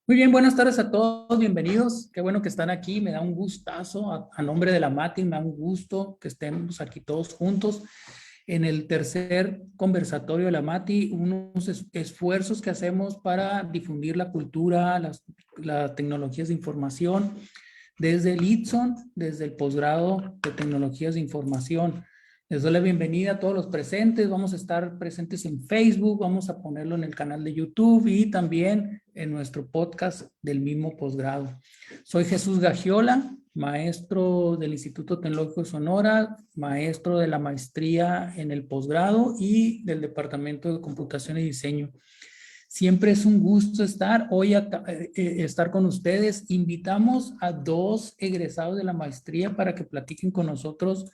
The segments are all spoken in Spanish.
Muy bien, buenas tardes a todos, bienvenidos. Qué bueno que están aquí, me da un gustazo. A nombre de la Mati, me da un gusto que estemos aquí todos juntos en el tercer conversatorio de la Mati, unos esfuerzos que hacemos para difundir la cultura, las tecnologías de información, desde el ITSON, desde el posgrado de tecnologías de información. Les doy la bienvenida a todos los presentes. Vamos a estar presentes en Facebook, vamos a ponerlo en el canal de YouTube y también en nuestro podcast del mismo posgrado. Soy Jesús Gagiola, maestro del Instituto Tecnológico de Sonora, maestro de la maestría en el posgrado y del Departamento de Computación y Diseño. Siempre es un gusto estar estar con ustedes. Invitamos a dos egresados de la maestría para que platiquen con nosotros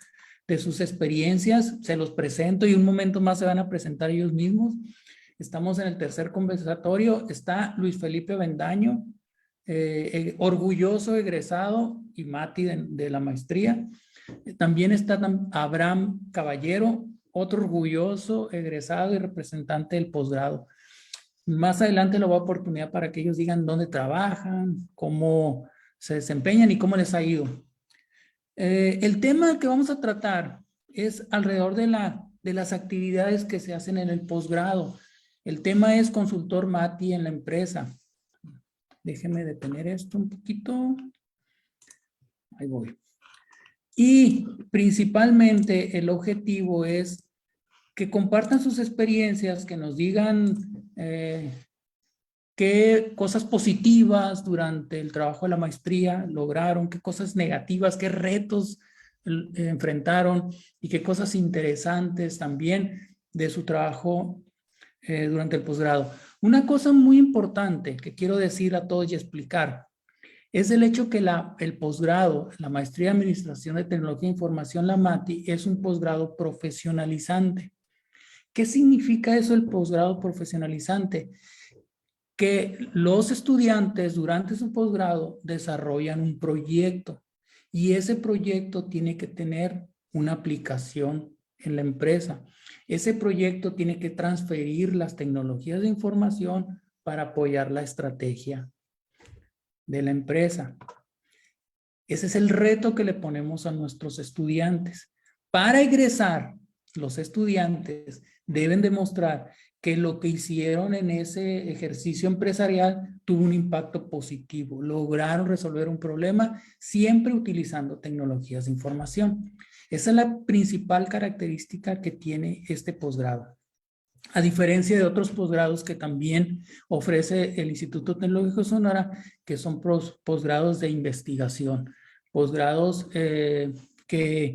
de sus experiencias. Se los presento y un momento más se van a presentar ellos mismos. Estamos en el tercer conversatorio. Está Luis Felipe Bendaño, orgulloso egresado y Mati de la maestría. También está Abraham Caballero, otro orgulloso egresado y representante del posgrado. Más adelante lo voy a oportunidad para que ellos digan dónde trabajan, cómo se desempeñan y cómo les ha ido. El tema que vamos a tratar es alrededor de las actividades que se hacen en el posgrado. El tema es consultor Mati en la empresa. Déjenme detener esto un poquito. Ahí voy. Y principalmente el objetivo es que compartan sus experiencias, que nos digan qué cosas positivas durante el trabajo de la maestría lograron, qué cosas negativas, qué retos enfrentaron y qué cosas interesantes también de su trabajo durante el posgrado. Una cosa muy importante que quiero decir a todos y explicar es el hecho que el posgrado, la maestría de Administración de Tecnología e Información, la MATI, es un posgrado profesionalizante. ¿Qué significa eso, el posgrado profesionalizante? Que los estudiantes durante su posgrado desarrollan un proyecto y ese proyecto tiene que tener una aplicación en la empresa. Ese proyecto tiene que transferir las tecnologías de información para apoyar la estrategia de la empresa. Ese es el reto que le ponemos a nuestros estudiantes. Para egresar, los estudiantes deben demostrar que lo que hicieron en ese ejercicio empresarial tuvo un impacto positivo. Lograron resolver un problema siempre utilizando tecnologías de información. Esa es la principal característica que tiene este posgrado. A diferencia de otros posgrados que también ofrece el Instituto Tecnológico de Sonora, que son posgrados de investigación, posgrados que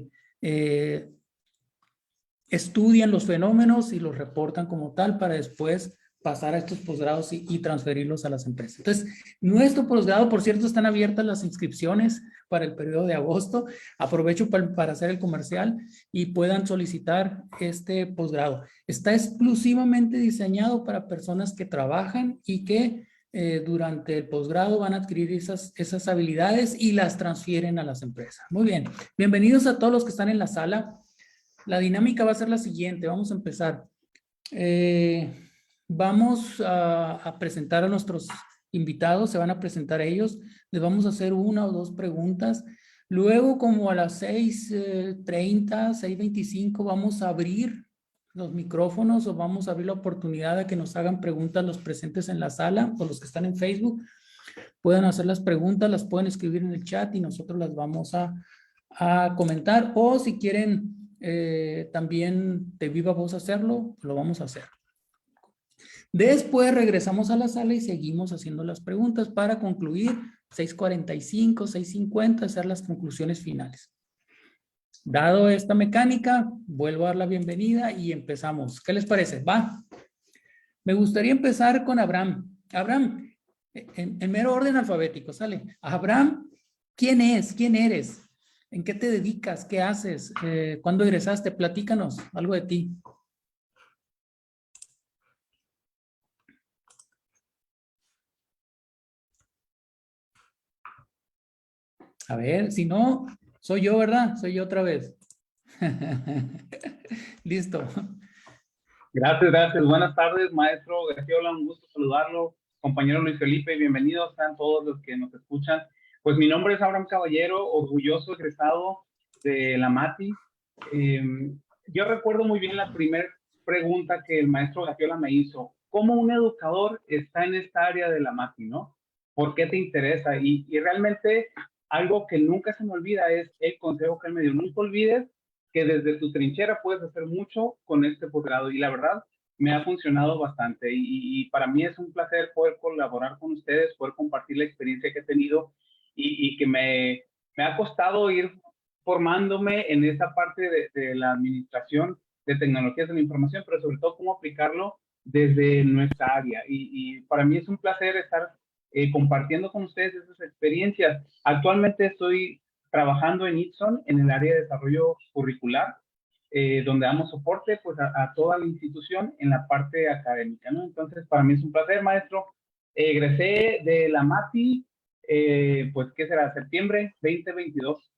estudian los fenómenos y los reportan como tal para después pasar a estos posgrados y transferirlos a las empresas. Entonces, nuestro posgrado, por cierto, están abiertas las inscripciones para el periodo de agosto. Aprovecho para hacer el comercial y puedan solicitar este posgrado. Está exclusivamente diseñado para personas que trabajan y que durante el posgrado van a adquirir esas habilidades y las transfieren a las empresas. Muy bien, bienvenidos a todos los que están en la sala. La dinámica va a ser la siguiente, vamos a empezar. Eh, vamos a presentar a nuestros invitados, se van a presentar ellos, les vamos a hacer una o dos preguntas. Luego, como a las 6:30, 6:25, vamos a abrir los micrófonos o vamos a abrir la oportunidad de que nos hagan preguntas los presentes en la sala o los que están en Facebook. Pueden hacer las preguntas, las pueden escribir en el chat y nosotros las vamos a comentar, o si quieren también de viva voz hacerlo, lo vamos a hacer. Después regresamos a la sala y seguimos haciendo las preguntas para concluir 6:45, 6:50, hacer las conclusiones finales. Dado esta mecánica, vuelvo a dar la bienvenida y empezamos. ¿Qué les parece? Va. Me gustaría empezar con Abraham. Abraham, en mero orden alfabético, sale. Abraham, ¿quién es? ¿Quién eres? ¿En qué te dedicas? ¿Qué haces? ¿Cuándo egresaste? Platícanos algo de ti. A ver, si no, soy yo, ¿verdad? Soy yo otra vez. Listo. Gracias, gracias. Buenas tardes, maestro Gagiola, un gusto saludarlo. compañero Luis Felipe, bienvenidos sean todos los que nos escuchan. Pues mi nombre es Abraham Caballero, orgulloso egresado de la MATI. Yo recuerdo muy bien la primera pregunta que el maestro Gafiola me hizo. ¿Cómo un educador está en esta área de la MATI, no? ¿Por qué te interesa? Y realmente algo que nunca se me olvida es el consejo que él me dio. Nunca olvides que desde tu trinchera puedes hacer mucho con este posgrado. Y la verdad, me ha funcionado bastante y para mí es un placer poder colaborar con ustedes, poder compartir la experiencia que he tenido y que me ha costado ir formándome en esa parte de la administración de tecnologías de la información, pero sobre todo cómo aplicarlo desde nuestra área. Y para mí es un placer estar compartiendo con ustedes esas experiencias. Actualmente estoy trabajando en Itson en el área de desarrollo curricular, donde damos soporte pues, a toda la institución en la parte académica, ¿no? Entonces, para mí es un placer, maestro. Egresé de la MATI, pues, ¿qué será? Septiembre 2022.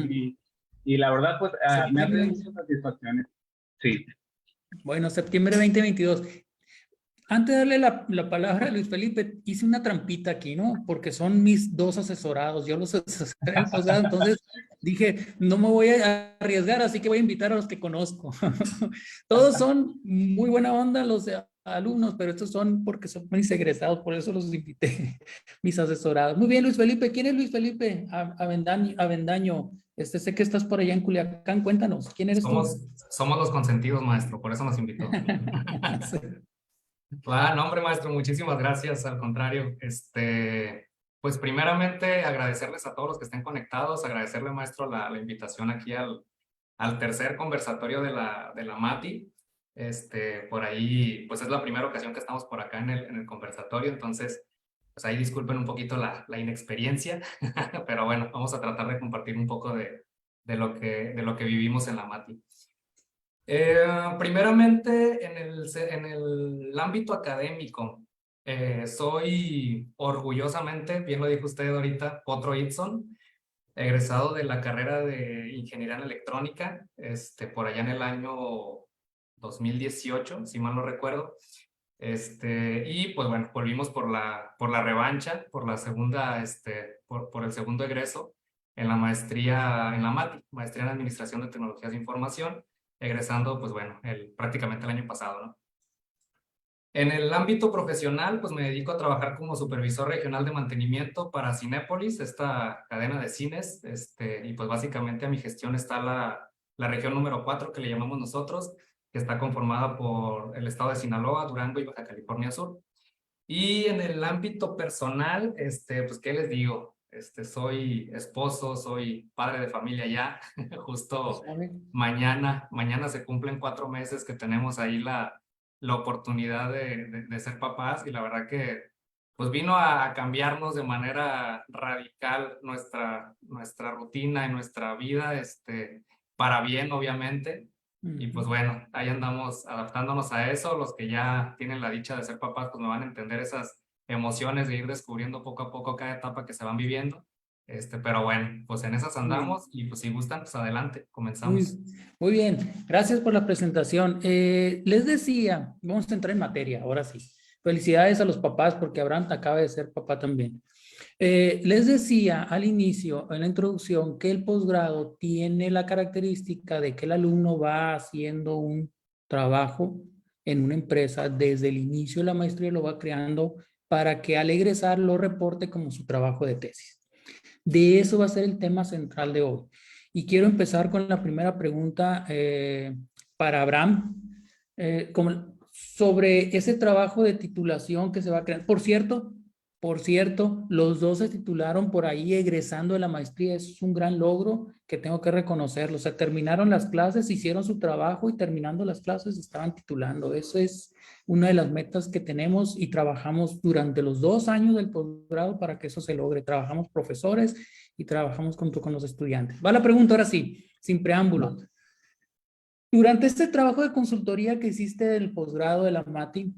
y, y la verdad, pues, me ha traído muchas satisfacciones. Sí. Bueno, septiembre 2022. Antes de darle la palabra a Luis Felipe, hice una trampita aquí, ¿no? Porque son mis dos asesorados, yo los asesoré en posgrado, entonces dije, no me voy a arriesgar, así que voy a invitar a los que conozco. Todos son muy buena onda los alumnos, pero estos son porque son mis egresados, por eso los invité, mis asesorados. Muy bien, Luis Felipe, ¿quién es Luis Felipe Avendaño? Sé que estás por allá en Culiacán, cuéntanos, ¿quién eres tú? Somos los consentidos, maestro, por eso nos invitó. Sí. No, hombre, maestro, muchísimas gracias. Al contrario, pues primeramente agradecerles a todos los que estén conectados, agradecerle, maestro, la invitación aquí al tercer conversatorio de la MATI. Por ahí, pues es la primera ocasión que estamos por acá en el conversatorio, entonces, pues ahí disculpen un poquito la inexperiencia, pero bueno, vamos a tratar de compartir un poco de lo que vivimos en la MATI. Primeramente, en el ámbito académico, soy orgullosamente, bien lo dijo usted ahorita, Potro Ibson, egresado de la carrera de Ingeniería en Electrónica, por allá en el año 2018, si mal no recuerdo. Y pues bueno, volvimos por la revancha, por la segunda, por el segundo egreso en la maestría, en la MATI, Maestría en Administración de Tecnologías de Información, egresando, pues bueno, prácticamente el año pasado, ¿no? En el ámbito profesional, pues me dedico a trabajar como supervisor regional de mantenimiento para Cinépolis, esta cadena de cines, y pues básicamente a mi gestión está la región número 4, que le llamamos nosotros, que está conformada por el estado de Sinaloa, Durango y Baja California Sur. Y en el ámbito personal, pues, ¿qué les digo? Soy esposo, soy padre de familia ya, justo mañana se cumplen 4 meses que tenemos ahí la oportunidad de ser papás y la verdad que pues vino a cambiarnos de manera radical nuestra rutina y nuestra vida, para bien obviamente. Y pues bueno, ahí andamos adaptándonos a eso. Los que ya tienen la dicha de ser papás, pues me van a entender esas emociones de ir descubriendo poco a poco cada etapa que se van viviendo. Pero bueno, pues en esas andamos y pues si gustan, pues adelante, comenzamos. Muy bien, gracias por la presentación. Les decía, vamos a entrar en materia, ahora sí. Felicidades a los papás porque Abraham acaba de ser papá también. Les decía al inicio, en la introducción, que el posgrado tiene la característica de que el alumno va haciendo un trabajo en una empresa desde el inicio de la maestría, lo va creando para que al egresar lo reporte como su trabajo de tesis. De eso va a ser el tema central de hoy. Y quiero empezar con la primera pregunta para Abraham, sobre ese trabajo de titulación que se va a crear. Por cierto, los dos se titularon por ahí egresando de la maestría. Es un gran logro que tengo que reconocerlo. O sea, terminaron las clases, hicieron su trabajo y terminando las clases estaban titulando. Eso es una de las metas que tenemos y trabajamos durante los 2 años del posgrado para que eso se logre. Trabajamos profesores y trabajamos junto con los estudiantes. Va la pregunta ahora sí, sin preámbulo. Durante este trabajo de consultoría que hiciste del posgrado de la MATI,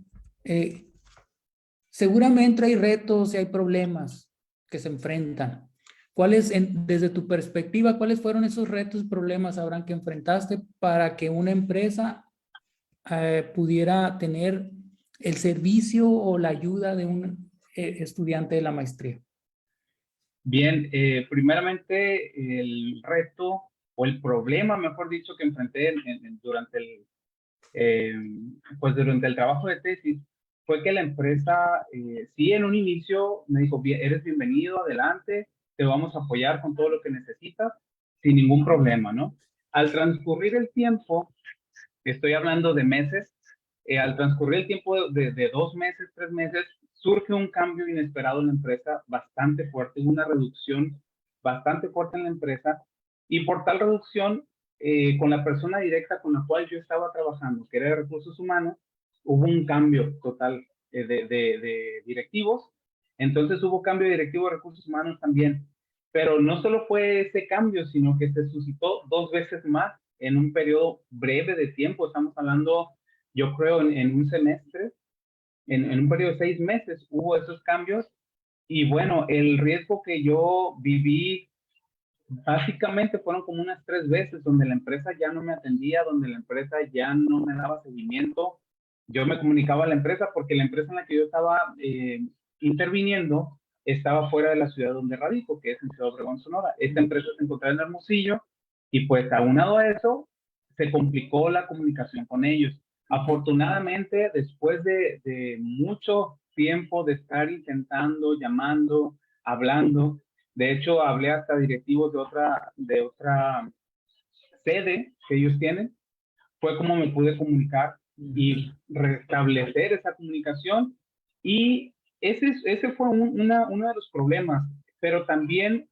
seguramente hay retos y hay problemas que se enfrentan. Desde tu perspectiva, cuáles fueron esos retos y problemas, Abraham, que enfrentaste para que una empresa pudiera tener el servicio o la ayuda de un estudiante de la maestría? Bien, primeramente el reto o el problema, mejor dicho, que enfrenté durante eh, pues durante el trabajo de tesis fue que la empresa, sí, en un inicio me dijo: "Bien, eres bienvenido, adelante, te vamos a apoyar con todo lo que necesitas, sin ningún problema", ¿no? Al transcurrir el tiempo, estoy hablando de meses, al transcurrir el tiempo de 2 meses, 3 meses, surge un cambio inesperado en la empresa bastante fuerte, una reducción bastante fuerte en la empresa, y por tal reducción, con la persona directa con la cual yo estaba trabajando, que era de recursos humanos, hubo un cambio total de directivos. Entonces hubo cambio de directivo de recursos humanos también. Pero no solo fue ese cambio, sino que se suscitó 2 veces más en un periodo breve de tiempo. Estamos hablando, yo creo, en un semestre, en un periodo de 6 meses hubo esos cambios. Y bueno, el riesgo que yo viví básicamente fueron como unas 3 veces donde la empresa ya no me atendía, donde la empresa ya no me daba seguimiento. Yo me comunicaba a la empresa porque la empresa en la que yo estaba interviniendo estaba fuera de la ciudad donde radico, que es en Ciudad Obregón, Sonora. Esta empresa se encontraba en Hermosillo y pues aunado a eso se complicó la comunicación con ellos. Afortunadamente, después de mucho tiempo de estar intentando, llamando, hablando, de hecho, hablé hasta directivos de otra sede que ellos tienen. Fue como me pude comunicar y restablecer esa comunicación. Y ese fue uno de los problemas. Pero también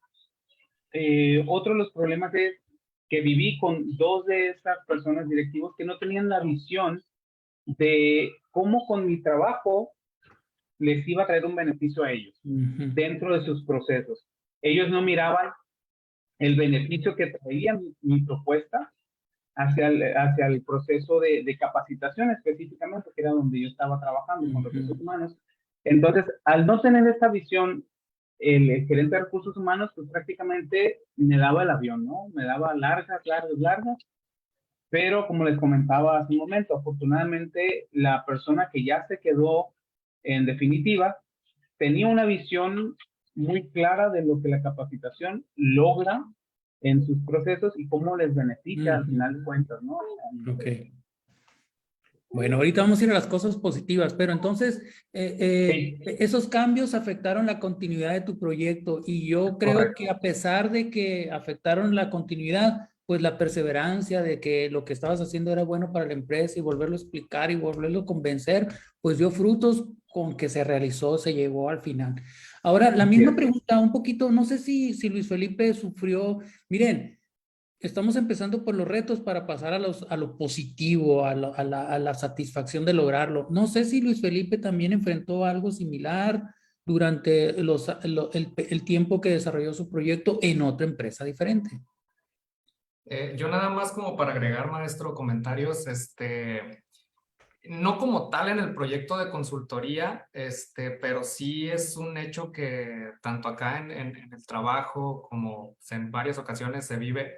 otro de los problemas es que viví con dos de esas personas directivos que no tenían la visión de cómo con mi trabajo les iba a traer un beneficio a ellos dentro de sus procesos. Ellos no miraban el beneficio que traía mi propuesta hacia el proceso de capacitación específicamente, que era donde yo estaba trabajando con recursos humanos. Entonces, al no tener esta visión, el gerente de recursos humanos, pues prácticamente me daba el avión, ¿no? Me daba largas, largas, largas, pero como les comentaba hace un momento, afortunadamente la persona que ya se quedó en definitiva tenía una visión muy clara de lo que la capacitación logra en sus procesos y cómo les beneficia al final de cuentas, ¿no? Ok. Bueno, ahorita vamos a ir a las cosas positivas, pero entonces Sí, esos cambios afectaron la continuidad de tu proyecto y yo creo correcto. que a pesar de que afectaron la continuidad, pues la perseverancia de que lo que estabas haciendo era bueno para la empresa y volverlo a explicar y volverlo a convencer, pues dio frutos con que se realizó, se llegó al final. Ahora, la misma pregunta, un poquito, no sé si Luis Felipe sufrió, miren, estamos empezando por los retos para pasar a lo positivo, a la satisfacción de lograrlo. No sé si Luis Felipe también enfrentó algo similar durante el tiempo que desarrolló su proyecto en otra empresa diferente. Yo nada más como para agregar, maestro, comentarios, no como tal en el proyecto de consultoría, pero sí es un hecho que tanto acá en el trabajo como en varias ocasiones se vive,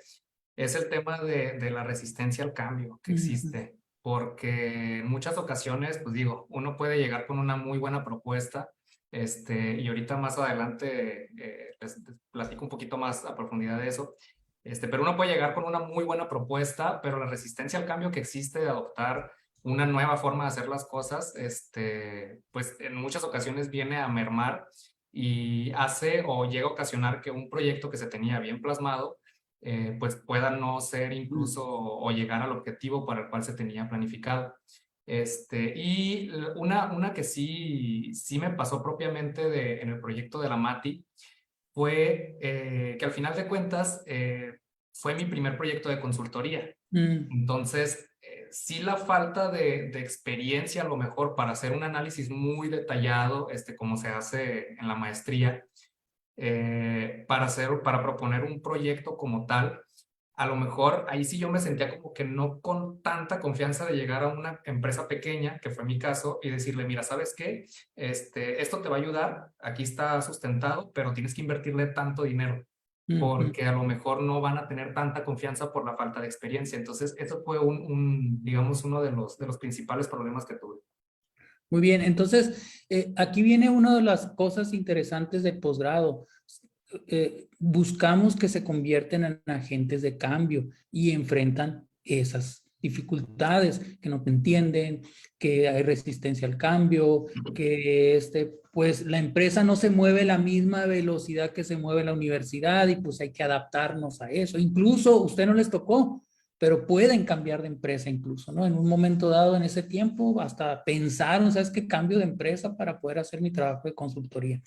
es el tema de la resistencia al cambio que existe, porque en muchas ocasiones, pues digo, uno puede llegar con una muy buena propuesta, y ahorita más adelante les platico un poquito más a profundidad de eso, pero uno puede llegar con una muy buena propuesta, pero la resistencia al cambio que existe de adoptar una nueva forma de hacer las cosas, pues en muchas ocasiones viene a mermar y hace o llega a ocasionar que un proyecto que se tenía bien plasmado, pues pueda no ser incluso o llegar al objetivo para el cual se tenía planificado. Y una que sí me pasó propiamente en el proyecto de la MATI fue que al final de cuentas fue mi primer proyecto de consultoría. Entonces, sí la falta de experiencia a lo mejor para hacer un análisis muy detallado, como se hace en la maestría, para proponer un proyecto como tal, a lo mejor ahí sí yo me sentía como que no con tanta confianza de llegar a una empresa pequeña, que fue mi caso, y decirle, mira, ¿sabes qué? Esto te va a ayudar, aquí está sustentado, pero tienes que invertirle tanto dinero, porque a lo mejor no van a tener tanta confianza por la falta de experiencia. Entonces, eso fue digamos, uno de los principales problemas que tuve. Muy bien, entonces aquí viene una de las cosas interesantes del posgrado. Buscamos que se convierten en agentes de cambio y enfrentan esas dificultades, que no te entienden, que hay resistencia al cambio, que pues la empresa no se mueve a la misma velocidad que se mueve la universidad y pues hay que adaptarnos a eso. Incluso usted no les tocó, pero pueden cambiar de empresa incluso, ¿no? En un momento dado en ese tiempo hasta pensaron, ¿sabes qué? Cambio de empresa para poder hacer mi trabajo de consultoría.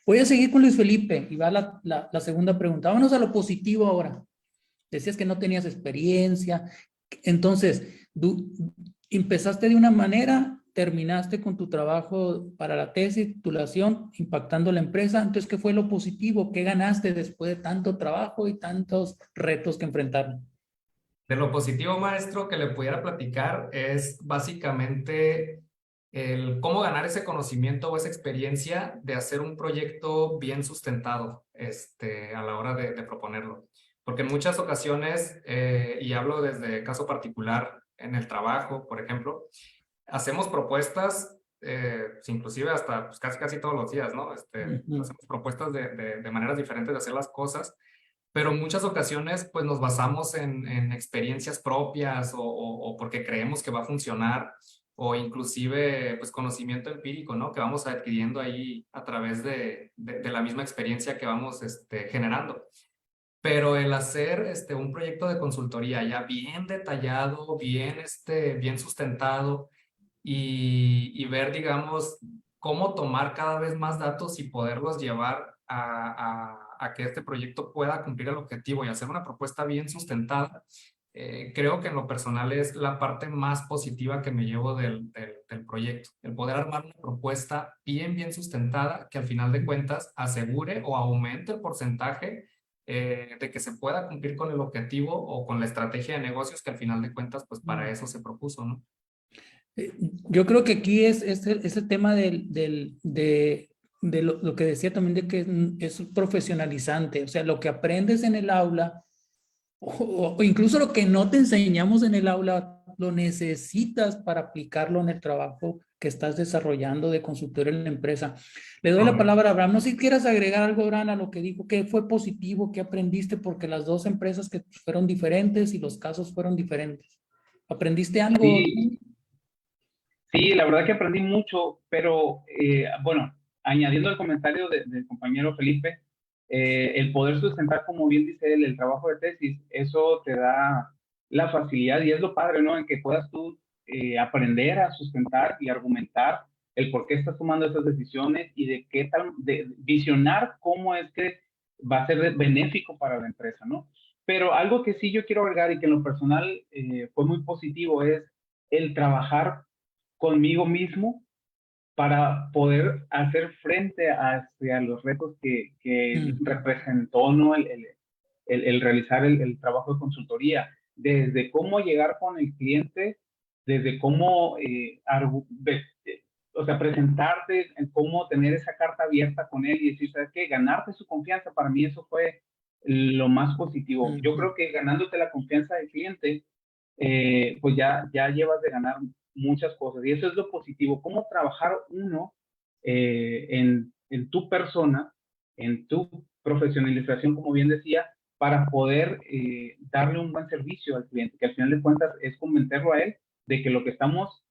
Voy a seguir con Luis Felipe y va la segunda pregunta. Vámonos a lo positivo ahora. Decías que no tenías experiencia. Entonces, empezaste de una manera, terminaste con tu trabajo para la tesis, titulación, impactando la empresa. Entonces, ¿qué fue lo positivo? ¿Qué ganaste después de tanto trabajo y tantos retos que enfrentaron? De lo positivo, maestro, que le pudiera platicar es básicamente el cómo ganar ese conocimiento o esa experiencia de hacer un proyecto bien sustentado a la hora de proponerlo. Porque en muchas ocasiones, y hablo desde caso particular en el trabajo, por ejemplo, hacemos propuestas, inclusive hasta pues, casi todos los días, ¿no? Hacemos propuestas de maneras diferentes de hacer las cosas, pero en muchas ocasiones pues nos basamos en experiencias propias o porque creemos que va a funcionar o inclusive pues conocimiento empírico, ¿no? Que vamos adquiriendo ahí a través de la misma experiencia que vamos generando. Pero el hacer un proyecto de consultoría ya bien detallado, bien sustentado y ver, digamos, cómo tomar cada vez más datos y poderlos llevar a que este proyecto pueda cumplir el objetivo y hacer una propuesta bien sustentada, creo que en lo personal es la parte más positiva que me llevo del proyecto. El poder armar una propuesta bien sustentada que al final de cuentas asegure o aumente el porcentaje de que se pueda cumplir con el objetivo o con la estrategia de negocios que al final de cuentas, pues para eso se propuso, ¿no? Yo creo que aquí es el tema de lo que decía también de que es profesionalizante, o sea, lo que aprendes en el aula o incluso lo que no te enseñamos en el aula, lo necesitas para aplicarlo en el trabajo que estás desarrollando de consultor en la empresa. Le doy la Correcto. palabra a Abraham. No sé si quieras agregar algo, Abraham, a lo que dijo, que fue positivo, que aprendiste, porque las dos empresas que fueron diferentes y los casos fueron diferentes. ¿Aprendiste algo? Sí, sí, la verdad que aprendí mucho, pero bueno, añadiendo el comentario del compañero Felipe, el poder sustentar, como bien dice él, el trabajo de tesis, eso te da la facilidad y es lo padre, ¿no? En que puedas tú aprender a sustentar y argumentar el por qué estás tomando esas decisiones y de qué tal, de visionar cómo es que va a ser benéfico para la empresa, ¿no? Pero algo que sí yo quiero agregar y que en lo personal fue muy positivo es el trabajar conmigo mismo para poder hacer frente a los retos que representó, ¿no? El realizar el trabajo de consultoría, desde cómo llegar con el cliente, desde cómo, o sea, presentarte, en cómo tener esa carta abierta con él y decir, ¿sabes qué? Ganarte su confianza, para mí eso fue lo más positivo. Yo creo que ganándote la confianza del cliente, pues ya llevas de ganar muchas cosas. Y eso es lo positivo, cómo trabajar uno en tu persona, en tu profesionalización, como bien decía, para poder darle un buen servicio al cliente, que al final de cuentas es convencerlo a él de que lo que estamos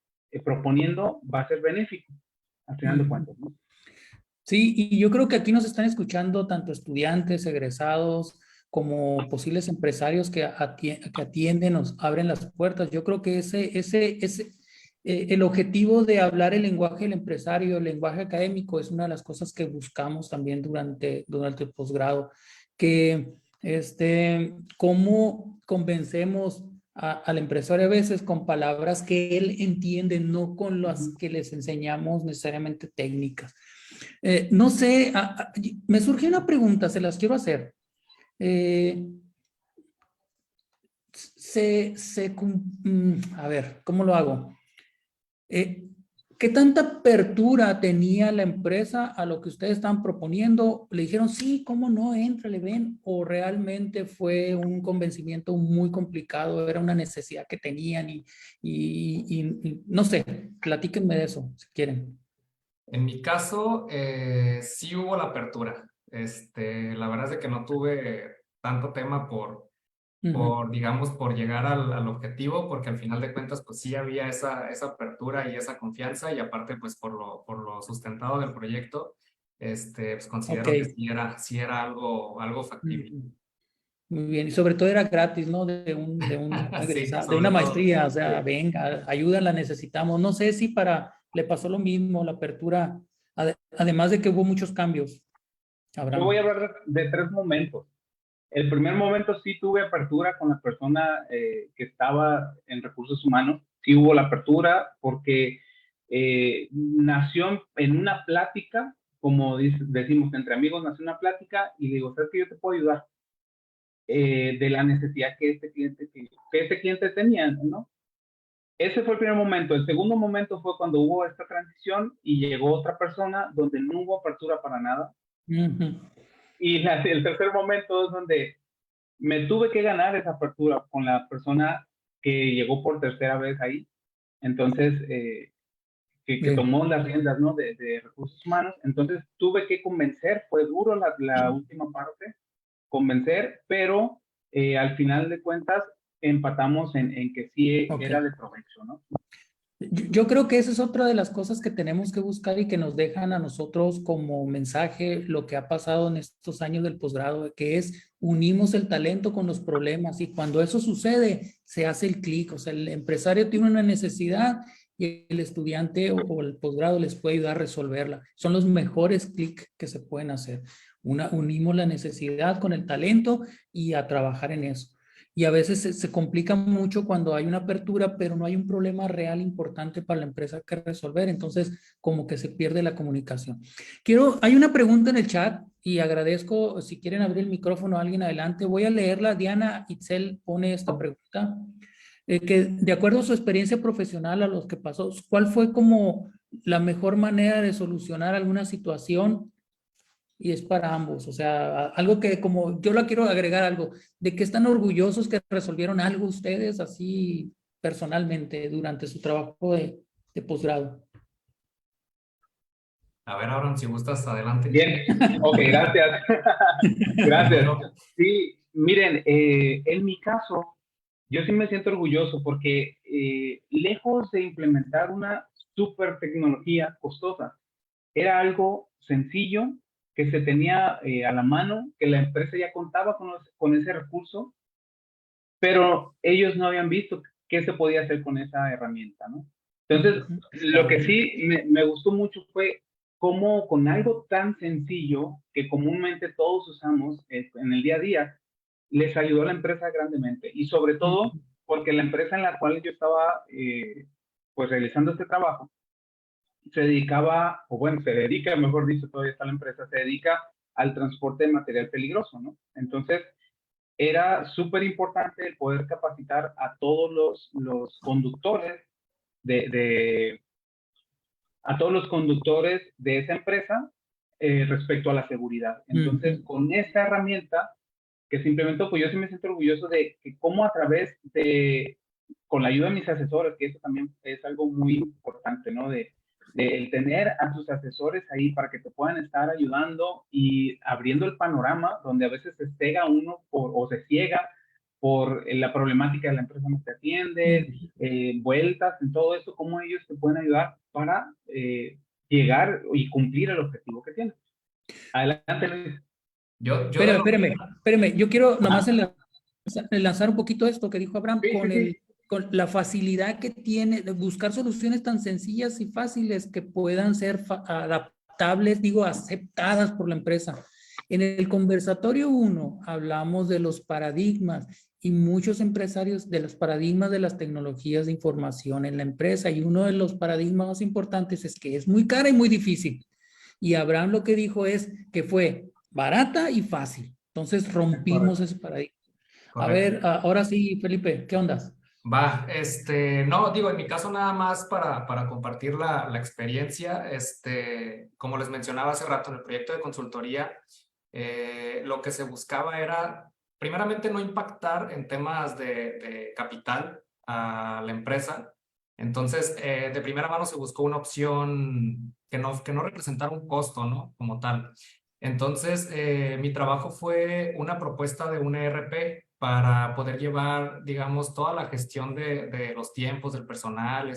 proponiendo va a ser benéfico, al final de cuentas, ¿no? Sí, y yo creo que aquí nos están escuchando tanto estudiantes, egresados, como posibles empresarios que atienden, nos abren las puertas. Yo creo que el objetivo de hablar el lenguaje del empresario, el lenguaje académico, es una de las cosas que buscamos también durante el posgrado, que cómo convencemos al empresario a veces con palabras que él entiende, no con las que les enseñamos necesariamente técnicas. No sé, me surgió una pregunta, se las quiero hacer. Eh, a ver, ¿cómo lo hago? ¿Qué tanta apertura tenía la empresa a lo que ustedes estaban proponiendo? ¿Le dijeron, sí, cómo no, éntrale, ven? ¿O realmente fue un convencimiento muy complicado? Era una necesidad que tenían y no sé, platíquenme de eso, si quieren. En mi caso, sí hubo la apertura. La verdad es de que no tuve tanto tema digamos, por llegar al objetivo, porque al final de cuentas, pues sí había esa apertura y esa confianza, y aparte, pues por lo sustentado del proyecto, pues Ok. considero que sí era algo factible. Ujú. Muy bien, y sobre todo era gratis, ¿no? Sí, De sobre una todo. maestría, o sea, Sí. venga, ayuda la necesitamos. No sé si le pasó lo mismo, la apertura, además de que hubo muchos cambios, Yo voy a Abraham. hablar de tres momentos. El primer momento sí tuve apertura con la persona que estaba en recursos humanos. Sí hubo la apertura porque nació en una plática, como decimos entre amigos, nació una plática y le digo, ¿sabes que yo te puedo ayudar? De la necesidad que este cliente tenía, ¿no? Ese fue el primer momento. El segundo momento fue cuando hubo esta transición y llegó otra persona donde no hubo apertura para nada. Ujú. Y el tercer momento es donde me tuve que ganar esa apertura con la persona que llegó por tercera vez ahí. Entonces, que Bien. tomó las riendas, ¿no? De recursos humanos. Entonces, tuve que convencer, fue duro la última parte, convencer, pero al final de cuentas empatamos en que sí Ok. era de provecho, ¿no? Yo creo que esa es otra de las cosas que tenemos que buscar y que nos dejan a nosotros como mensaje lo que ha pasado en estos años del posgrado, que es unimos el talento con los problemas y cuando eso sucede se hace el clic, o sea, el empresario tiene una necesidad y el estudiante o el posgrado les puede ayudar a resolverla. Son los mejores clics que se pueden hacer. Unimos la necesidad con el talento y a trabajar en eso. Y a veces se complica mucho cuando hay una apertura, pero no hay un problema real importante para la empresa que resolver. Entonces, como que se pierde la comunicación. Hay una pregunta en el chat y agradezco, si quieren abrir el micrófono a alguien adelante, voy a leerla. Diana Itzel pone esta pregunta. Que de acuerdo a su experiencia profesional, a los que pasó, ¿cuál fue como la mejor manera de solucionar alguna situación? Y es para ambos, o sea, algo que como yo la quiero agregar algo, de que están orgullosos que resolvieron algo ustedes así personalmente durante su trabajo de posgrado. A ver, Aaron, si gustas, adelante. Bien, ok, gracias. Gracias. Primero. Sí, miren, en mi caso, yo sí me siento orgulloso porque lejos de implementar una super tecnología costosa, era algo sencillo que se tenía a la mano, que la empresa ya contaba con ese recurso, pero ellos no habían visto qué se podía hacer con esa herramienta, ¿no? Entonces, lo que sí me gustó mucho fue cómo con algo tan sencillo que comúnmente todos usamos en el día a día, les ayudó a la empresa grandemente. Y sobre todo porque la empresa en la cual yo estaba pues realizando este trabajo, se dedicaba, o bueno, se dedica, mejor dicho, todavía está la empresa, se dedica al transporte de material peligroso, ¿no? Entonces, era súper importante el poder capacitar a todos los conductores de, a todos los conductores de esa empresa respecto a la seguridad. Entonces, con esta herramienta que se implementó, pues yo sí me siento orgulloso de que cómo a través con la ayuda de mis asesores, que eso también es algo muy importante, ¿no? De el tener a tus asesores ahí para que te puedan estar ayudando y abriendo el panorama donde a veces se cega uno o se ciega por la problemática de la empresa no te atiende, vueltas en todo eso, cómo ellos te pueden ayudar para llegar y cumplir el objetivo que tienes. Adelante, Luis. Yo de lo que... Espérame. Yo quiero nomás Ajá. enlazar un poquito esto que dijo Abraham Sí, sí, sí. con la facilidad que tiene de buscar soluciones tan sencillas y fáciles que puedan ser adaptables, digo, aceptadas por la empresa. En el conversatorio 1 hablamos de los paradigmas y muchos empresarios de los paradigmas de las tecnologías de información en la empresa y uno de los paradigmas más importantes es que es muy cara y muy difícil. Y Abraham lo que dijo es que fue barata y fácil. Entonces rompimos Correcto, ese paradigma. A correcto. ver, ahora sí, Felipe, ¿qué ondas? No, digo, en mi caso nada más para compartir la experiencia, como les mencionaba hace rato, en el proyecto de consultoría, lo que se buscaba era, primeramente, no impactar en temas de capital a la empresa. Entonces, de primera mano se buscó una opción que no representara un costo, ¿no? Como tal. Entonces, mi trabajo fue una propuesta de un ERP para poder llevar, digamos, toda la gestión de los tiempos del personal,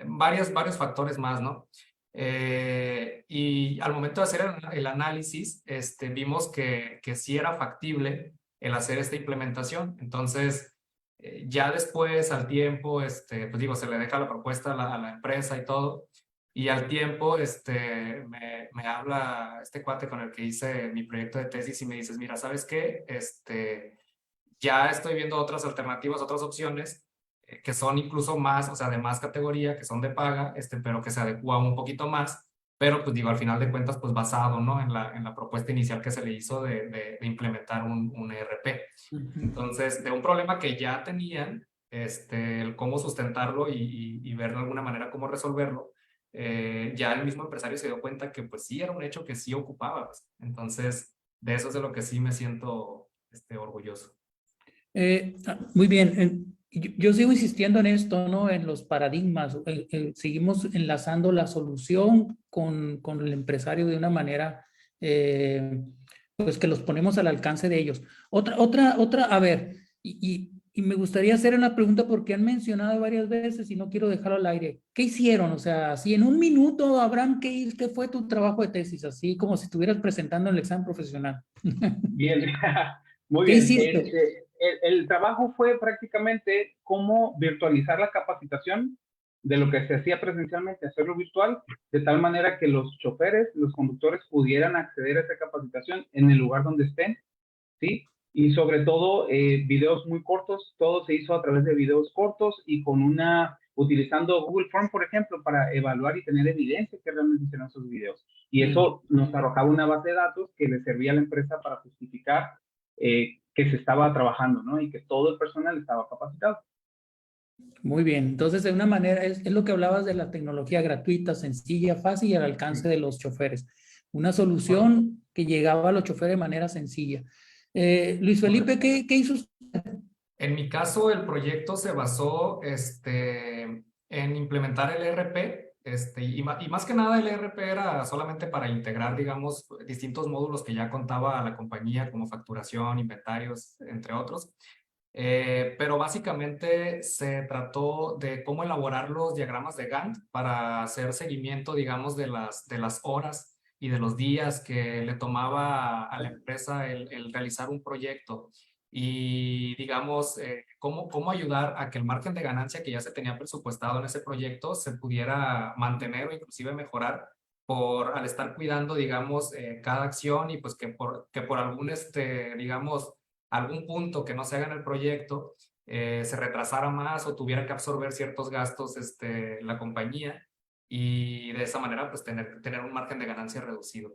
varios factores más, ¿no? Y al momento de hacer el análisis, vimos que sí era factible el hacer esta implementación. Entonces, ya después, al tiempo, pues digo, se le deja la propuesta a la empresa y todo. Y al tiempo, me habla este cuate con el que hice mi proyecto de tesis y me dices, mira, ¿sabes qué? Ya estoy viendo otras alternativas, otras opciones que son incluso más, o sea, de más categoría, que son de paga, pero que se adecúan un poquito más, pero pues digo, al final de cuentas, pues basado, ¿no? En la propuesta inicial que se le hizo de implementar un ERP. Entonces, de un problema que ya tenían, el cómo sustentarlo y ver de alguna manera cómo resolverlo, ya el mismo empresario se dio cuenta que pues sí era un hecho que sí ocupaba, pues. Entonces, de eso es de lo que sí me siento orgulloso. Muy bien. Yo sigo insistiendo en esto, ¿no? En los paradigmas. Seguimos enlazando la solución con el empresario de una manera, pues que los ponemos al alcance de ellos. A ver, y me gustaría hacer una pregunta porque han mencionado varias veces y no quiero dejarlo al aire. ¿Qué hicieron? O sea, si en un minuto, Abraham, ¿qué fue tu trabajo de tesis? Así como si estuvieras presentando el examen profesional. Bien, muy ¿Qué bien. hiciste? El trabajo fue prácticamente cómo virtualizar la capacitación de lo que se hacía presencialmente, hacerlo virtual, de tal manera que los choferes, los conductores pudieran acceder a esa capacitación en el lugar donde estén, ¿sí? Y sobre todo, videos muy cortos, todo se hizo a través de videos cortos y utilizando Google Form, por ejemplo, para evaluar y tener evidencia que realmente hicieron esos videos. Y eso nos arrojaba una base de datos que le servía a la empresa para justificar que se estaba trabajando, ¿no? Y que todo el personal estaba capacitado. Muy bien, entonces de una manera es lo que hablabas de la tecnología gratuita, sencilla, fácil y al alcance de los choferes. Una solución que llegaba a los choferes de manera sencilla. Luis Felipe, ¿qué hizo usted? En mi caso, el proyecto se basó en implementar el ERP, y más que nada el ERP era solamente para integrar, digamos, distintos módulos que ya contaba la compañía, como facturación, inventarios, entre otros. Pero básicamente se trató de cómo elaborar los diagramas de Gantt para hacer seguimiento, digamos, de las horas y de los días que le tomaba a la empresa el realizar un proyecto y, digamos, cómo ayudar a que el margen de ganancia que ya se tenía presupuestado en ese proyecto se pudiera mantener o inclusive mejorar al estar cuidando, digamos, cada acción y pues que por algún, digamos, algún punto que no se haga en el proyecto se retrasara más o tuviera que absorber ciertos gastos la compañía y de esa manera pues tener un margen de ganancia reducido.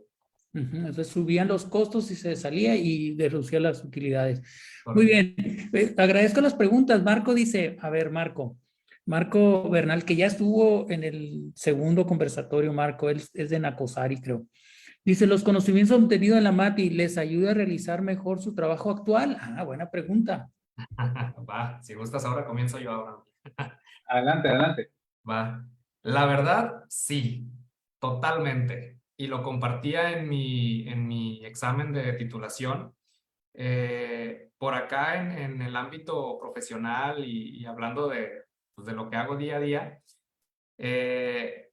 Entonces subían los costos y se salía y reducía las utilidades. Muy Correcto. bien, agradezco las preguntas. Marco dice, a ver, Marco Bernal, que ya estuvo en el segundo conversatorio, Marco, él es de Nacosari, creo. Dice, ¿los conocimientos obtenidos en la MATI les ayuda a realizar mejor su trabajo actual? Ah, buena pregunta. Va, si gustas ahora comienzo yo ahora. Adelante, adelante. Va. La verdad, sí, totalmente. Y lo compartía en mi examen de titulación. Por acá en el ámbito profesional y hablando pues, de lo que hago día a día, eh,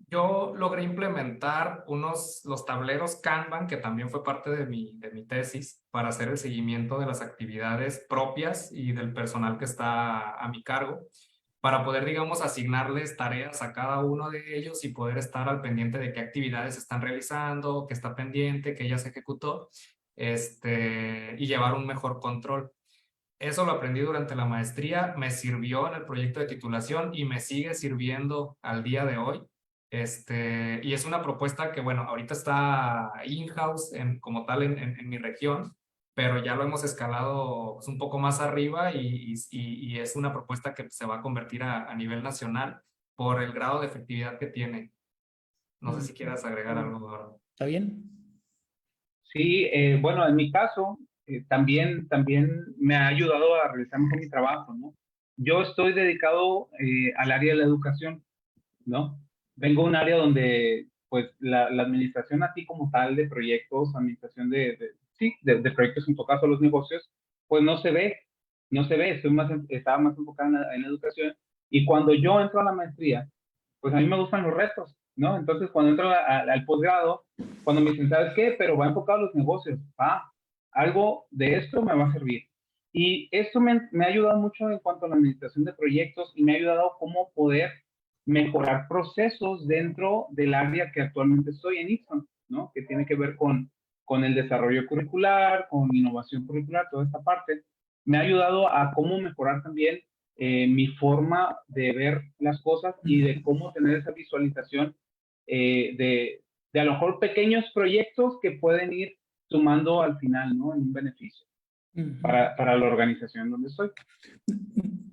yo logré implementar los tableros Kanban, que también fue parte de mi tesis, para hacer el seguimiento de las actividades propias y del personal que está a mi cargo, para poder, digamos, asignarles tareas a cada uno de ellos y poder estar al pendiente de qué actividades están realizando, qué está pendiente, qué ya se ejecutó, y llevar un mejor control. Eso lo aprendí durante la maestría, me sirvió en el proyecto de titulación y me sigue sirviendo al día de hoy. Y es una propuesta que, bueno, ahorita está in-house como tal en mi región, pero ya lo hemos escalado pues, un poco más arriba y es una propuesta que se va a convertir a nivel nacional por el grado de efectividad que tiene. No sé si quieras agregar algo ahora. ¿Está bien? Sí, bueno, en mi caso, también me ha ayudado a realizar mejor mi trabajo, ¿no? Yo estoy dedicado al área de la educación, ¿no? Vengo de un área donde, pues, la administración así como tal de proyectos, administración sí, de proyectos en tu caso los negocios, pues no se ve, estaba más enfocada en la educación. Y cuando yo entro a la maestría, pues a mí me gustan los retos, ¿no? Entonces, cuando entro al posgrado, cuando me dicen, ¿sabes qué? Pero va enfocado a los negocios, algo de esto me va a servir. Y esto me ha ayudado mucho en cuanto a la administración de proyectos y me ha ayudado cómo poder mejorar procesos dentro del área que actualmente estoy en Ixon, ¿no? Que tiene que ver con el desarrollo curricular, con innovación curricular, toda esta parte. Me ha ayudado a cómo mejorar también mi forma de ver las cosas y de cómo tener esa visualización de a lo mejor pequeños proyectos que pueden ir sumando al final, ¿no? En un beneficio para la organización donde estoy.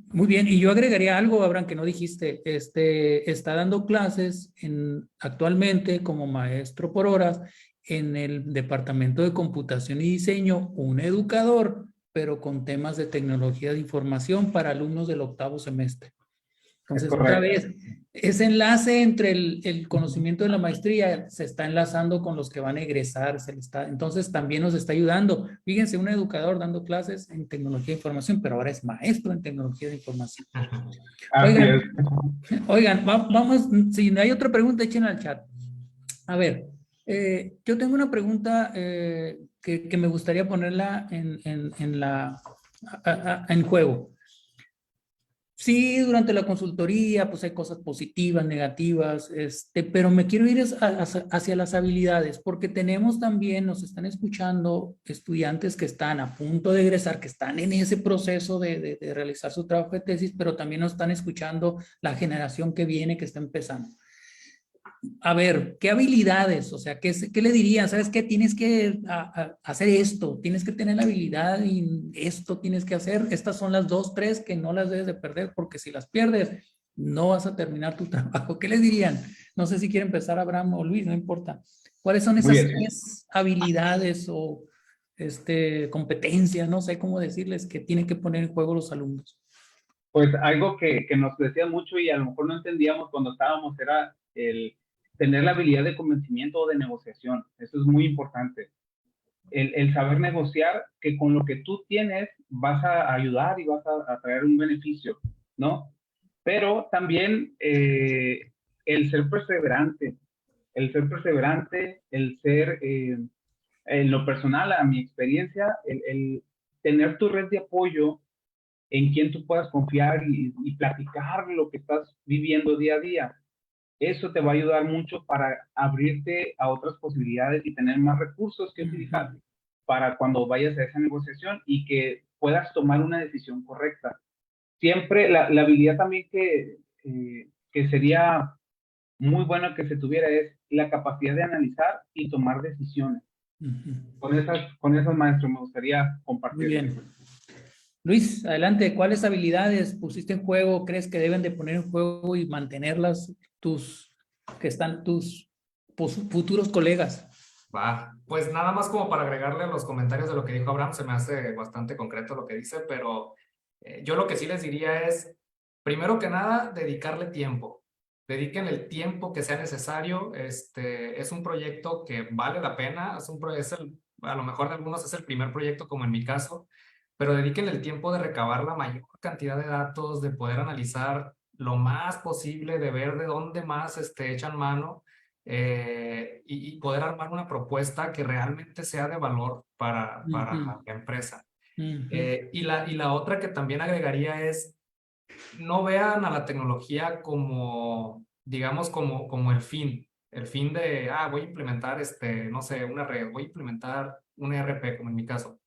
Muy bien, y yo agregaría algo, Abraham, que no dijiste. Está dando clases actualmente como maestro por horas en el Departamento de Computación y Diseño, un educador, pero con temas de tecnología de información para alumnos del 8º semestre. Es Entonces, otra correcto. vez, ese enlace entre el conocimiento de la maestría se está enlazando con los que van a egresar, entonces también nos está ayudando. Fíjense, un educador dando clases en tecnología de información, pero ahora es maestro en tecnología de información. Así es. Oigan, vamos, si hay otra pregunta, echen al chat. A ver, yo tengo una pregunta que me gustaría ponerla en juego. Sí, durante la consultoría, pues hay cosas positivas, negativas, pero me quiero ir hacia las habilidades, porque tenemos también, nos están escuchando estudiantes que están a punto de egresar, que están en ese proceso de realizar su trabajo de tesis, pero también nos están escuchando la generación que viene, que está empezando. A ver, ¿qué habilidades? O sea, ¿qué le dirían? ¿Sabes qué? Tienes que hacer esto, tienes que tener la habilidad y esto tienes que hacer. Estas son las 2, 3 que no las debes de perder, porque si las pierdes, no vas a terminar tu trabajo. ¿Qué les dirían? No sé si quiere empezar Abraham o Luis, no importa. ¿Cuáles son Muy esas bien. 3 habilidades o competencias, no sé cómo decirles, que tienen que poner en juego los alumnos? Pues algo que nos decían mucho y a lo mejor no entendíamos cuando estábamos era el tener la habilidad de convencimiento o de negociación. Eso es muy importante. El saber negociar que con lo que tú tienes vas a ayudar y vas a traer un beneficio, ¿no? Pero también el ser perseverante, el ser, en lo personal, a mi experiencia, el tener tu red de apoyo en quien tú puedas confiar y platicar lo que estás viviendo día a día. Eso te va a ayudar mucho para abrirte a otras posibilidades y tener más recursos que utilizar para cuando vayas a esa negociación y que puedas tomar una decisión correcta. Siempre la habilidad también que sería muy bueno que se tuviera es la capacidad de analizar y tomar decisiones. Con esas maestros me gustaría Muy compartir. bien. Luis, adelante. ¿Cuáles habilidades pusiste en juego, crees que deben de poner en juego y mantenerlas tus futuros colegas? Va, pues nada más como para agregarle a los comentarios de lo que dijo Abraham, se me hace bastante concreto lo que dice, pero yo lo que sí les diría es, primero que nada, dedicarle tiempo. Dediquen el tiempo que sea necesario. Es un proyecto que vale la pena, a lo mejor de algunos es el primer proyecto como en mi caso, pero dediquen el tiempo de recabar la mayor cantidad de datos, de poder analizar lo más posible, de ver de dónde más echan mano y poder armar una propuesta que realmente sea de valor para la empresa. Y la otra que también agregaría es, no vean a la tecnología como, digamos, como el fin de, voy a implementar, no sé, una red, voy a implementar un ERP, como en mi caso,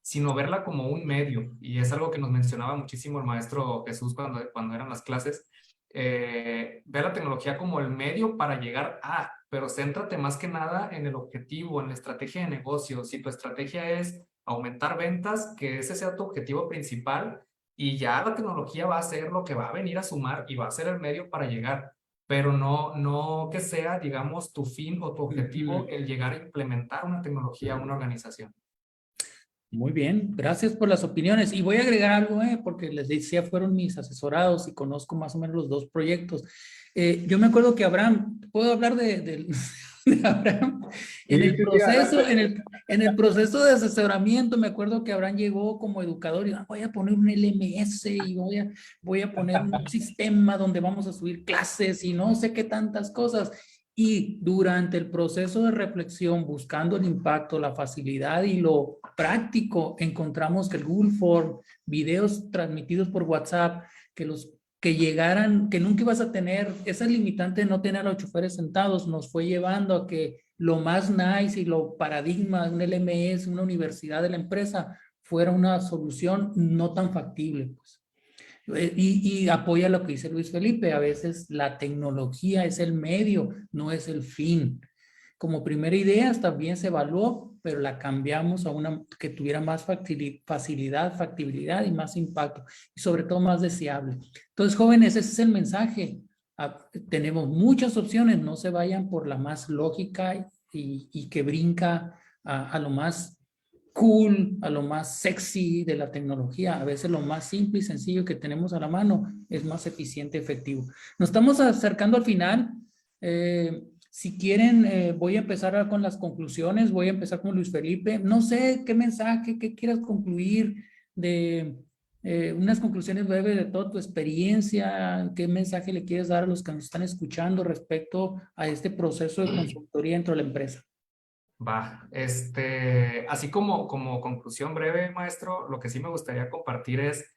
sino verla como un medio. Y es algo que nos mencionaba muchísimo el maestro Jesús cuando eran las clases. Ve la tecnología como el medio para llegar pero céntrate más que nada en el objetivo, en la estrategia de negocio. Si tu estrategia es aumentar ventas, que ese sea tu objetivo principal, y ya la tecnología va a ser lo que va a venir a sumar y va a ser el medio para llegar, pero no que sea, digamos, tu fin o tu objetivo el llegar a implementar una tecnología a una organización. Muy bien, gracias por las opiniones. Y voy a agregar algo, porque les decía, fueron mis asesorados y conozco más o menos los dos proyectos. Yo me acuerdo que Abraham, ¿puedo hablar de Abraham? En Sí, el sí, sí, proceso, adelante. en el proceso de asesoramiento, me acuerdo que Abraham llegó como educador y voy a poner un LMS y voy a poner un sistema donde vamos a subir clases y no sé qué tantas cosas. Y durante el proceso de reflexión, buscando el impacto, la facilidad y lo práctico, encontramos que el Google Form, videos transmitidos por WhatsApp, que llegaran, que nunca ibas a tener, esa limitante de no tener a los choferes sentados, nos fue llevando a que lo más nice y lo paradigma de un LMS, una universidad de la empresa, fuera una solución no tan factible, pues. Y apoya lo que dice Luis Felipe, a veces la tecnología es el medio, no es el fin. Como primera idea también se evaluó, pero la cambiamos a una que tuviera más facilidad, factibilidad y más impacto, y sobre todo más deseable. Entonces, jóvenes, ese es el mensaje. Tenemos muchas opciones, no se vayan por la más lógica y que brinca a lo más cool, a lo más sexy de la tecnología. A veces lo más simple y sencillo que tenemos a la mano es más eficiente y efectivo. Nos estamos acercando al final. Si quieren, voy a empezar con las conclusiones. Voy a empezar con Luis Felipe. No sé qué mensaje, qué quieras concluir de unas conclusiones breves de toda tu experiencia. ¿Qué mensaje le quieres dar a los que nos están escuchando respecto a este proceso de consultoría dentro de la empresa? Va, así como conclusión breve, maestro, lo que sí me gustaría compartir es,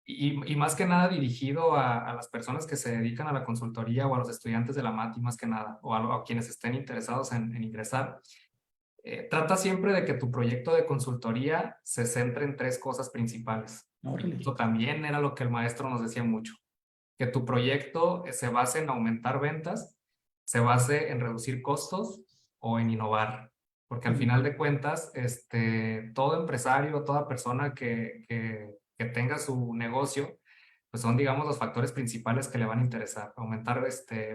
y más que nada dirigido a las personas que se dedican a la consultoría o a los estudiantes de la MATI más que nada, o a quienes estén interesados en ingresar, trata siempre de que tu proyecto de consultoría se centre en tres cosas principales. Órale. Esto también era lo que el maestro nos decía mucho, que tu proyecto se base en aumentar ventas, se base en reducir costos o en innovar. Porque al final de cuentas, todo empresario, toda persona que tenga su negocio, pues son, digamos, los factores principales que le van a interesar. Aumentar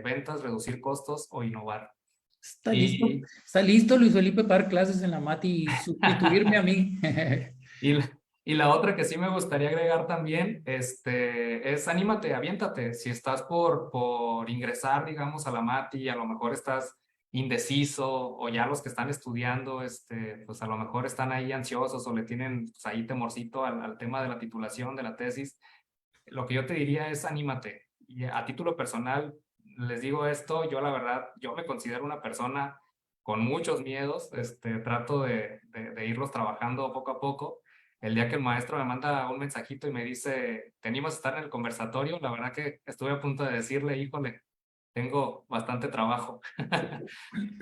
ventas, reducir costos o innovar. Y, Está listo Luis Felipe para dar clases en la MATI y sustituirme a mí. y, y la otra que sí me gustaría agregar también, es anímate, aviéntate. Si estás por ingresar, digamos, a la MATI, a lo mejor estás indeciso o ya los que están estudiando, pues a lo mejor están ahí ansiosos o le tienen pues, ahí temorcito al tema de la titulación, de la tesis. Lo que yo te diría es anímate. Y a título personal, les digo esto, yo la verdad, yo me considero una persona con muchos miedos, trato de irlos trabajando poco a poco. El día que el maestro me manda un mensajito y me dice, te animas a estar en el conversatorio, la verdad que estuve a punto de decirle, híjole, tengo bastante trabajo.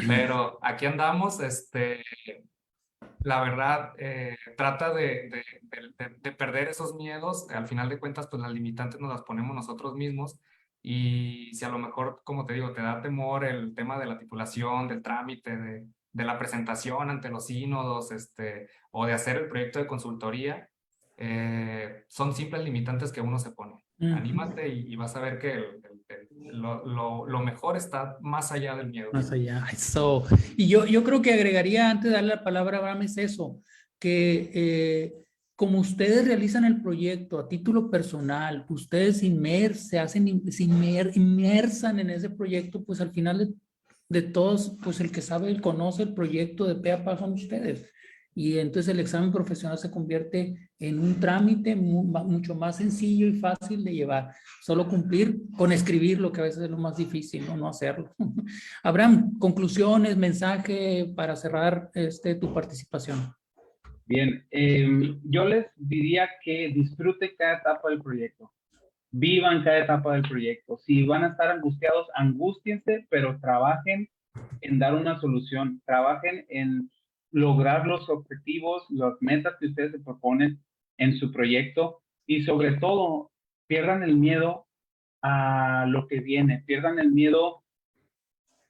Pero aquí andamos, la verdad, trata de perder esos miedos. Al final de cuentas, pues las limitantes nos las ponemos nosotros mismos. Y si a lo mejor, como te digo, te da temor el tema de la titulación, del trámite, de la presentación ante los sínodos, o de hacer el proyecto de consultoría, son simples limitantes que uno se pone. Anímate y vas a ver que lo mejor está más allá del miedo. Más allá. Eso. Y yo creo que agregaría antes de darle la palabra a Abraham es eso, que como ustedes realizan el proyecto a título personal, ustedes se inmersan en ese proyecto, pues al final de todos, pues el que sabe, el conoce el proyecto de pe a pa son ustedes. Y entonces el examen profesional se convierte en un trámite mucho más sencillo y fácil de llevar. Solo cumplir con escribir lo que a veces es lo más difícil, no hacerlo. Abraham, conclusiones, mensaje para cerrar tu participación. Bien, yo les diría que disfruten cada etapa del proyecto. Vivan cada etapa del proyecto. Si van a estar angustiados, angústiense, pero trabajen en dar una solución. Trabajen en lograr los objetivos, las metas que ustedes se proponen en su proyecto y sobre todo, pierdan el miedo a lo que viene, pierdan el miedo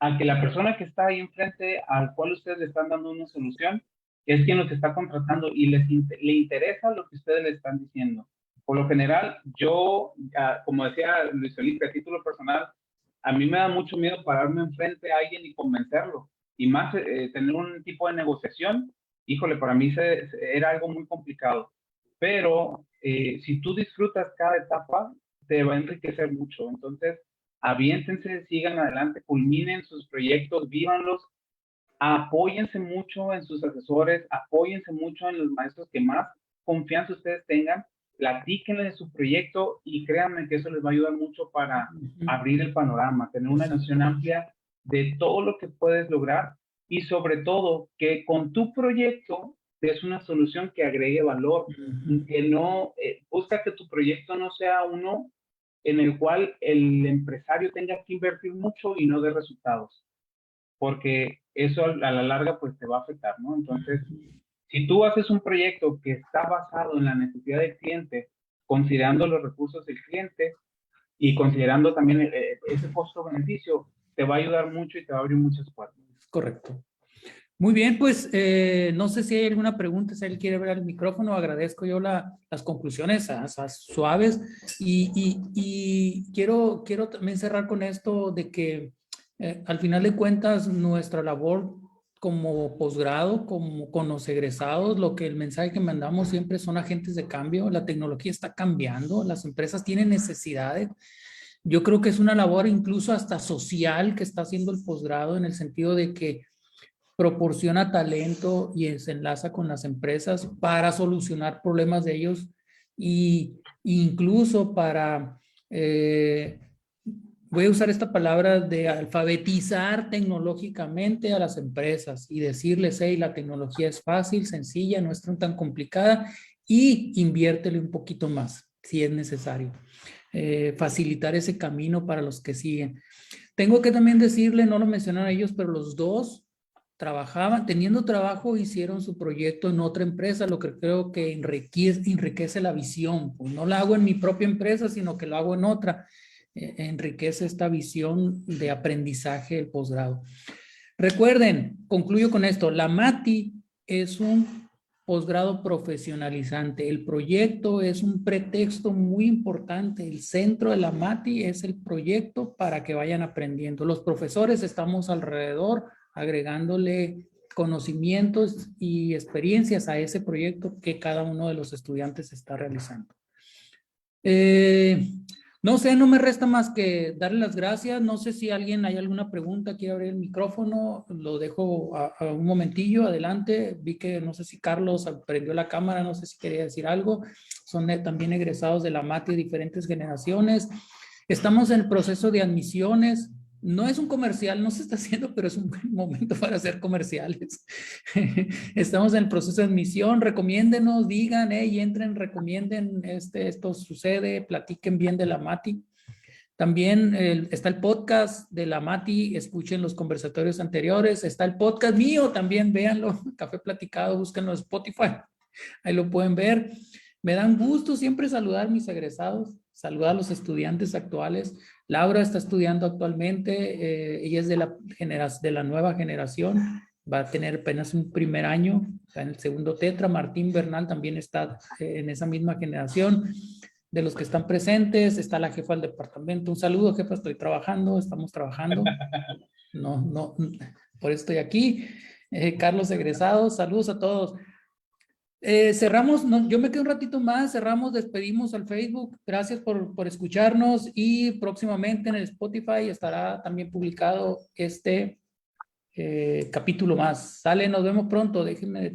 a que la persona que está ahí enfrente, al cual ustedes le están dando una solución, es quien los está contratando y le interesa lo que ustedes le están diciendo. Por lo general, yo, como decía Luis Felipe, a título personal, a mí me da mucho miedo pararme enfrente a alguien y convencerlo. Y más tener un tipo de negociación, híjole, para mí era algo muy complicado. Pero si tú disfrutas cada etapa, te va a enriquecer mucho. Entonces, aviéntense, sigan adelante, culminen sus proyectos, vívanlos, apóyense mucho en sus asesores, apóyense mucho en los maestros que más confianza ustedes tengan, platíquenle de su proyecto y créanme que eso les va a ayudar mucho para abrir el panorama, tener una noción amplia de todo lo que puedes lograr y sobre todo que con tu proyecto es una solución que agregue valor, que no, busca que tu proyecto no sea uno en el cual el empresario tenga que invertir mucho y no dé resultados, porque eso a la larga pues te va a afectar, ¿no? Entonces, si tú haces un proyecto que está basado en la necesidad del cliente, considerando los recursos del cliente y considerando también ese costo-beneficio, te va a ayudar mucho y te va a abrir muchas puertas. Correcto. Muy bien, pues no sé si hay alguna pregunta, si él quiere ver el micrófono, agradezco yo las conclusiones suaves y quiero también cerrar con esto de que al final de cuentas nuestra labor como posgrado, como con los egresados, lo que el mensaje que mandamos siempre son agentes de cambio, la tecnología está cambiando, las empresas tienen necesidades. Yo creo que es una labor incluso hasta social que está haciendo el posgrado en el sentido de que proporciona talento y se enlaza con las empresas para solucionar problemas de ellos y incluso para, voy a usar esta palabra de alfabetizar tecnológicamente a las empresas y decirles, hey, la tecnología es fácil, sencilla, no es tan complicada y inviértele un poquito más si es necesario. Facilitar ese camino para los que siguen. Tengo que también decirle, no lo mencionaron ellos, pero los dos trabajaban, teniendo trabajo, hicieron su proyecto en otra empresa, lo que creo que enriquece la visión. Pues no la hago en mi propia empresa, sino que lo hago en otra. Enriquece esta visión de aprendizaje del posgrado. Recuerden, concluyo con esto, la MATI es un posgrado profesionalizante. El proyecto es un pretexto muy importante. El centro de la MATI es el proyecto para que vayan aprendiendo. Los profesores estamos alrededor agregándole conocimientos y experiencias a ese proyecto que cada uno de los estudiantes está realizando. No sé, no me resta más que darle las gracias. No sé si alguien hay alguna pregunta, quiere abrir el micrófono, lo dejo a un momentillo, adelante. Vi que no sé si Carlos prendió la cámara, no sé si quería decir algo. Son también egresados de la MATI de diferentes generaciones. Estamos en el proceso de admisiones. No es un comercial, no se está haciendo, pero es un buen momento para hacer comerciales. Estamos en el proceso de admisión, recomiéndenos, digan, hey, entren, recomienden, esto sucede, platiquen bien de la MATI. También está el podcast de la MATI, escuchen los conversatorios anteriores, está el podcast mío, también véanlo, Café Platicado, búsquenlo en Spotify, ahí lo pueden ver. Me dan gusto siempre saludar a mis egresados, saludar a los estudiantes actuales. Laura está estudiando actualmente, ella es de la nueva generación, va a tener apenas un primer año, está en el segundo tetra. Martín Bernal también está en esa misma generación. De los que están presentes, está la jefa del departamento. Un saludo, jefa, estoy trabajando, estamos trabajando. No, por eso estoy aquí. Carlos egresado, saludos a todos. Cerramos, yo me quedo un ratito más, cerramos, despedimos al Facebook, gracias por escucharnos y próximamente en el Spotify estará también publicado este capítulo más. Sale, nos vemos pronto, déjenme